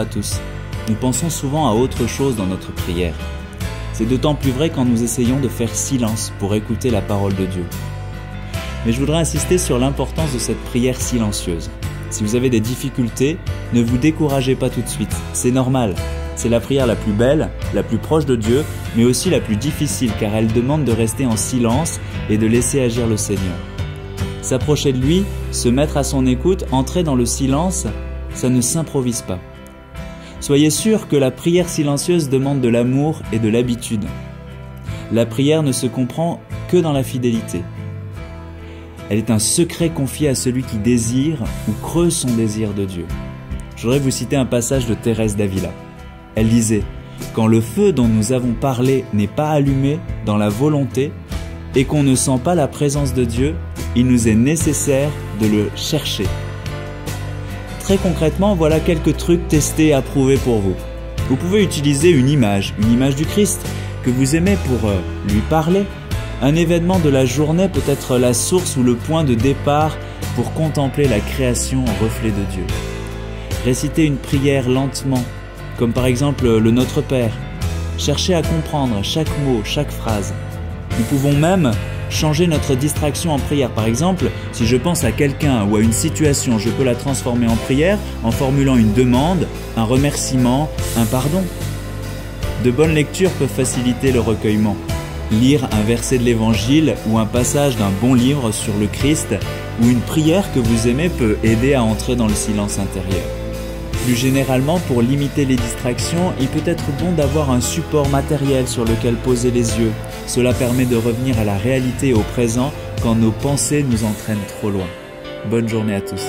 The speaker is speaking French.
à tous. Nous pensons souvent à autre chose dans notre prière. C'est d'autant plus vrai quand nous essayons de faire silence pour écouter la parole de Dieu. Mais je voudrais insister sur l'importance de cette prière silencieuse. Si vous avez des difficultés, ne vous découragez pas tout de suite. C'est normal. C'est la prière la plus belle, la plus proche de Dieu, mais aussi la plus difficile car elle demande de rester en silence et de laisser agir le Seigneur. S'approcher de lui, se mettre à son écoute, entrer dans le silence, ça ne s'improvise pas. Soyez sûr que la prière silencieuse demande de l'amour et de l'habitude. La prière ne se comprend que dans la fidélité. Elle est un secret confié à celui qui désire ou creuse son désir de Dieu. Je voudrais vous citer un passage de Thérèse d'Avila. Elle disait « Quand le feu dont nous avons parlé n'est pas allumé dans la volonté et qu'on ne sent pas la présence de Dieu, il nous est nécessaire de le chercher. » Très concrètement, voilà quelques trucs testés et approuvés pour vous. Vous pouvez utiliser une image du Christ que vous aimez pour lui parler. Un événement de la journée peut être la source ou le point de départ pour contempler la création en reflet de Dieu. Récitez une prière lentement, comme par exemple le Notre Père. Cherchez à comprendre chaque mot, chaque phrase. Nous pouvons même changer notre distraction en prière. Par exemple, si je pense à quelqu'un ou à une situation, je peux la transformer en prière en formulant une demande, un remerciement, un pardon. De bonnes lectures peuvent faciliter le recueillement. Lire un verset de l'Évangile ou un passage d'un bon livre sur le Christ ou une prière que vous aimez peut aider à entrer dans le silence intérieur. Plus généralement, pour limiter les distractions, il peut être bon d'avoir un support matériel sur lequel poser les yeux. Cela permet de revenir à la réalité et au présent quand nos pensées nous entraînent trop loin. Bonne journée à tous.